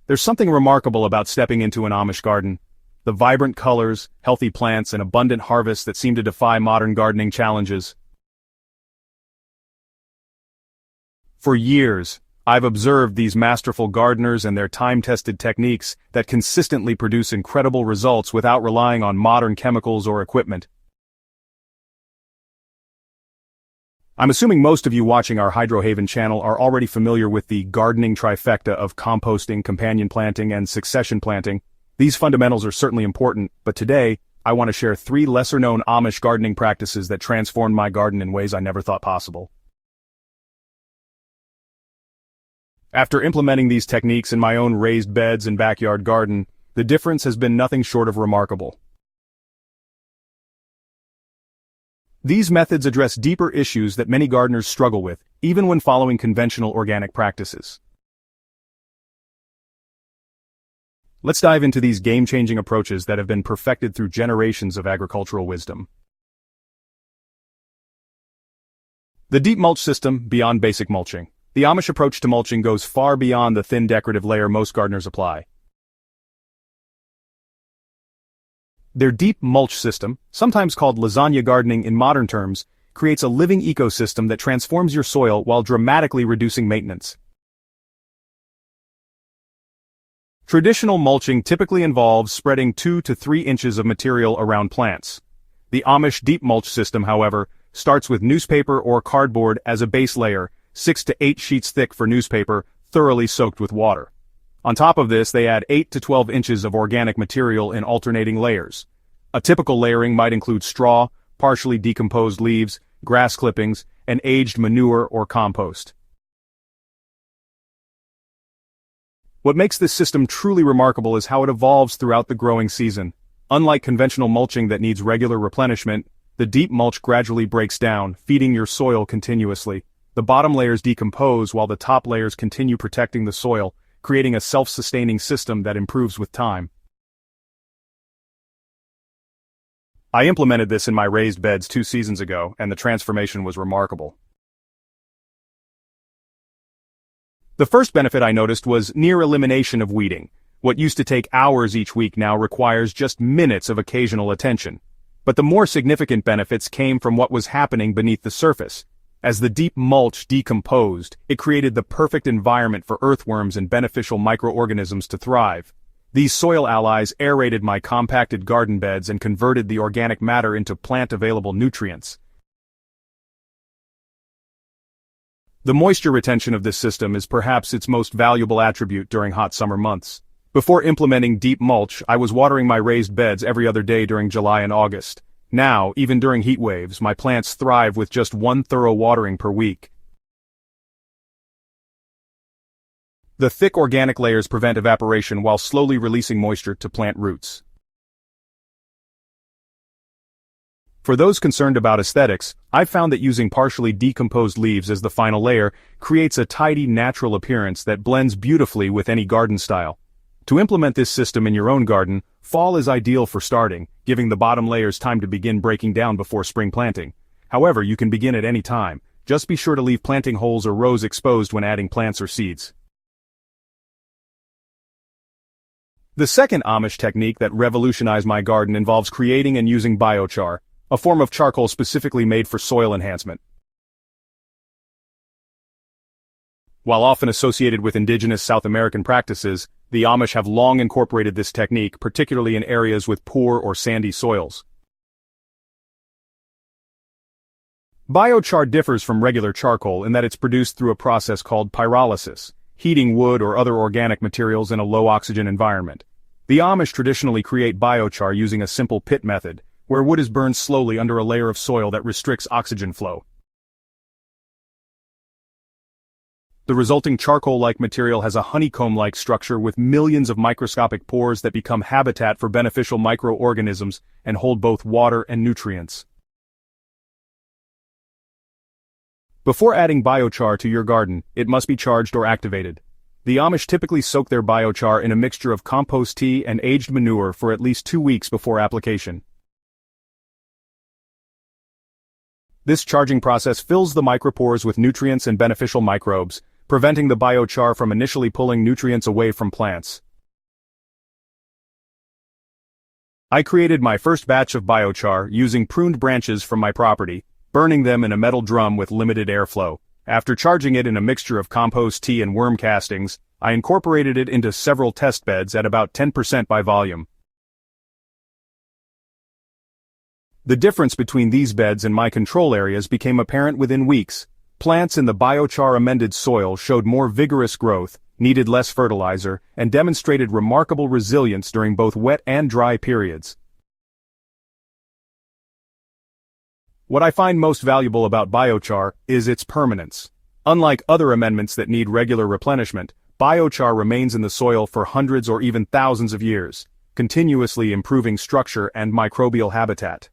There's something remarkable about stepping into an Amish garden. The vibrant colors, healthy plants, and abundant harvests that seem to defy modern gardening challenges. For years, I've observed these masterful gardeners and their time-tested techniques that consistently produce incredible results without relying on modern chemicals or equipment. I'm assuming most of you watching our Hydrohaven channel are already familiar with the gardening trifecta of composting, companion planting, and succession planting. These fundamentals are certainly important, but today, I want to share 3 lesser-known Amish gardening practices that transformed my garden in ways I never thought possible. After implementing these techniques in my own raised beds and backyard garden, the difference has been nothing short of remarkable. These methods address deeper issues that many gardeners struggle with, even when following conventional organic practices. Let's dive into these game-changing approaches that have been perfected through generations of agricultural wisdom. The deep mulch system, beyond basic mulching. The Amish approach to mulching goes far beyond the thin decorative layer most gardeners apply. Their deep mulch system, sometimes called lasagna gardening in modern terms, creates a living ecosystem that transforms your soil while dramatically reducing maintenance. Traditional mulching typically involves spreading 2 to 3 inches of material around plants. The Amish deep mulch system, however, starts with newspaper or cardboard as a base layer, 6 to 8 sheets thick for newspaper, thoroughly soaked with water. On top of this, they add 8 to 12 inches of organic material in alternating layers. A typical layering might include straw, partially decomposed leaves, grass clippings, and aged manure or compost. What makes this system truly remarkable is how it evolves throughout the growing season. Unlike conventional mulching that needs regular replenishment, the deep mulch gradually breaks down, feeding your soil continuously. The bottom layers decompose while the top layers continue protecting the soil, creating a self-sustaining system that improves with time. I implemented this in my raised beds 2 seasons ago, and the transformation was remarkable. The first benefit I noticed was near elimination of weeding. What used to take hours each week now requires just minutes of occasional attention. But the more significant benefits came from what was happening beneath the surface. As the deep mulch decomposed, it created the perfect environment for earthworms and beneficial microorganisms to thrive. These soil allies aerated my compacted garden beds and converted the organic matter into plant-available nutrients. The moisture retention of this system is perhaps its most valuable attribute during hot summer months. Before implementing deep mulch, I was watering my raised beds every other day during July and August. Now, even during heat waves, my plants thrive with just 1 thorough watering per week. The thick organic layers prevent evaporation while slowly releasing moisture to plant roots. For those concerned about aesthetics, I've found that using partially decomposed leaves as the final layer creates a tidy, natural appearance that blends beautifully with any garden style. To implement this system in your own garden, fall is ideal for starting, giving the bottom layers time to begin breaking down before spring planting. However, you can begin at any time. Just be sure to leave planting holes or rows exposed when adding plants or seeds. The second Amish technique that revolutionized my garden involves creating and using biochar, a form of charcoal specifically made for soil enhancement. While often associated with indigenous South American practices, the Amish have long incorporated this technique, particularly in areas with poor or sandy soils. Biochar differs from regular charcoal in that it's produced through a process called pyrolysis, heating wood or other organic materials in a low-oxygen environment. The Amish traditionally create biochar using a simple pit method, where wood is burned slowly under a layer of soil that restricts oxygen flow. The resulting charcoal-like material has a honeycomb-like structure with millions of microscopic pores that become habitat for beneficial microorganisms and hold both water and nutrients. Before adding biochar to your garden, it must be charged or activated. The Amish typically soak their biochar in a mixture of compost tea and aged manure for at least 2 weeks before application. This charging process fills the micropores with nutrients and beneficial microbes, preventing the biochar from initially pulling nutrients away from plants. I created my first batch of biochar using pruned branches from my property, burning them in a metal drum with limited airflow. After charging it in a mixture of compost tea and worm castings, I incorporated it into several test beds at about 10% by volume. The difference between these beds and my control areas became apparent within weeks. Plants in the biochar amended soil showed more vigorous growth, needed less fertilizer, and demonstrated remarkable resilience during both wet and dry periods. What I find most valuable about biochar is its permanence. Unlike other amendments that need regular replenishment, biochar remains in the soil for hundreds or even thousands of years, continuously improving structure and microbial habitat.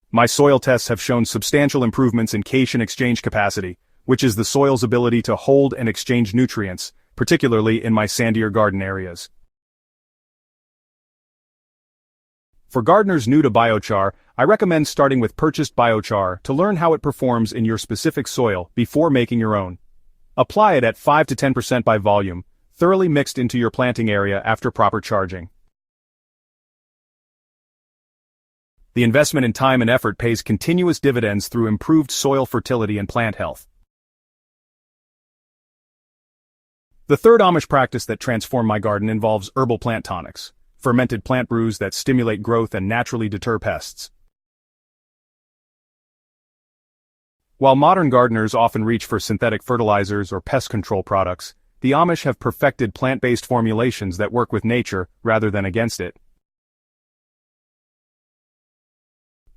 My soil tests have shown substantial improvements in cation exchange capacity, which is the soil's ability to hold and exchange nutrients, particularly in my sandier garden areas. For gardeners new to biochar, I recommend starting with purchased biochar to learn how it performs in your specific soil before making your own. Apply it at 5 to 10% by volume, thoroughly mixed into your planting area after proper charging. The investment in time and effort pays continuous dividends through improved soil fertility and plant health. The third Amish practice that transformed my garden involves herbal plant tonics, fermented plant brews that stimulate growth and naturally deter pests. While modern gardeners often reach for synthetic fertilizers or pest control products, the Amish have perfected plant-based formulations that work with nature rather than against it.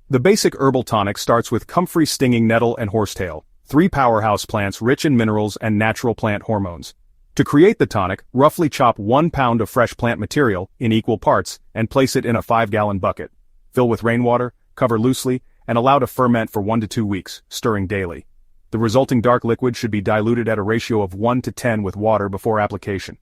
The basic herbal tonic starts with comfrey stinging nettle and horsetail, three powerhouse plants rich in minerals and natural plant hormones. To create the tonic, roughly chop 1 pound of fresh plant material in equal parts and place it in a 5-gallon bucket. Fill with rainwater, cover loosely, and allow to ferment for 1 to 2 weeks, stirring daily. The resulting dark liquid should be diluted at a ratio of 1 to 10 with water before application.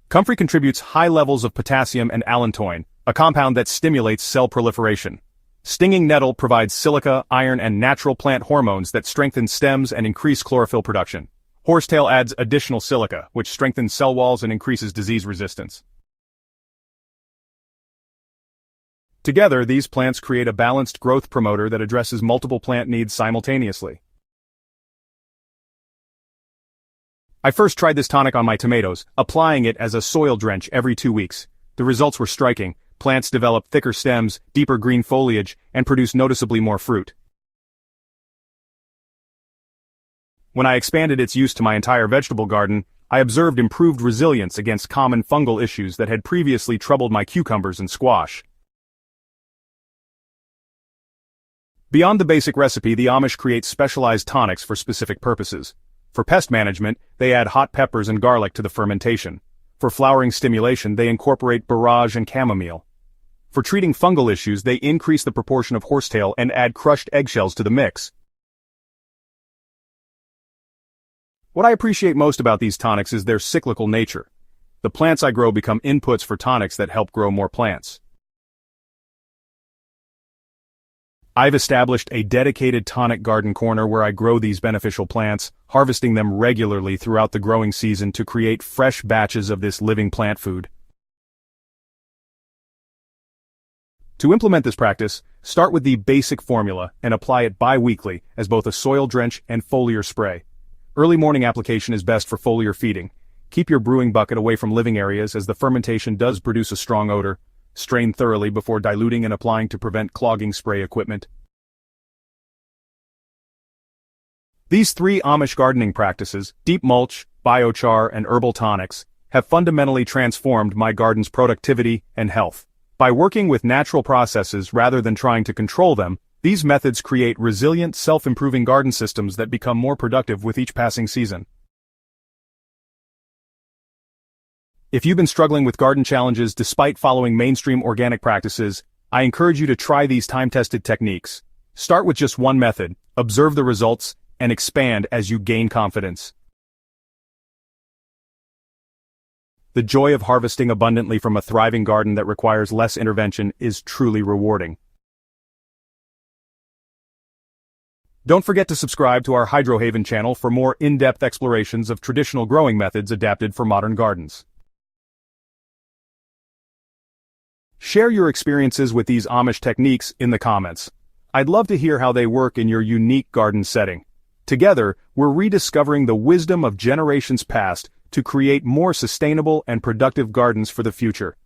Comfrey contributes high levels of potassium and allantoin, a compound that stimulates cell proliferation. Stinging nettle provides silica, iron, and natural plant hormones that strengthen stems and increase chlorophyll production. Horsetail adds additional silica, which strengthens cell walls and increases disease resistance. Together, these plants create a balanced growth promoter that addresses multiple plant needs simultaneously. I first tried this tonic on my tomatoes, applying it as a soil drench every 2 weeks. The results were striking. Plants develop thicker stems, deeper green foliage, and produce noticeably more fruit. When I expanded its use to my entire vegetable garden, I observed improved resilience against common fungal issues that had previously troubled my cucumbers and squash. Beyond the basic recipe, the Amish create specialized tonics for specific purposes. For pest management, they add hot peppers and garlic to the fermentation. For flowering stimulation, they incorporate borage and chamomile. For treating fungal issues, they increase the proportion of horsetail and add crushed eggshells to the mix. What I appreciate most about these tonics is their cyclical nature. The plants I grow become inputs for tonics that help grow more plants. I've established a dedicated tonic garden corner where I grow these beneficial plants, harvesting them regularly throughout the growing season to create fresh batches of this living plant food. To implement this practice, start with the basic formula and apply it bi-weekly as both a soil drench and foliar spray. Early morning application is best for foliar feeding. Keep your brewing bucket away from living areas as the fermentation does produce a strong odor. Strain thoroughly before diluting and applying to prevent clogging spray equipment. These 3 Amish gardening practices, deep mulch, biochar, and herbal tonics, have fundamentally transformed my garden's productivity and health. By working with natural processes rather than trying to control them, these methods create resilient, self-improving garden systems that become more productive with each passing season. If you've been struggling with garden challenges despite following mainstream organic practices, I encourage you to try these time-tested techniques. Start with just one method, observe the results, and expand as you gain confidence. The joy of harvesting abundantly from a thriving garden that requires less intervention is truly rewarding. Don't forget to subscribe to our Hydrohaven channel for more in-depth explorations of traditional growing methods adapted for modern gardens. Share your experiences with these Amish techniques in the comments. I'd love to hear how they work in your unique garden setting. Together, we're rediscovering the wisdom of generations past to create more sustainable and productive gardens for the future.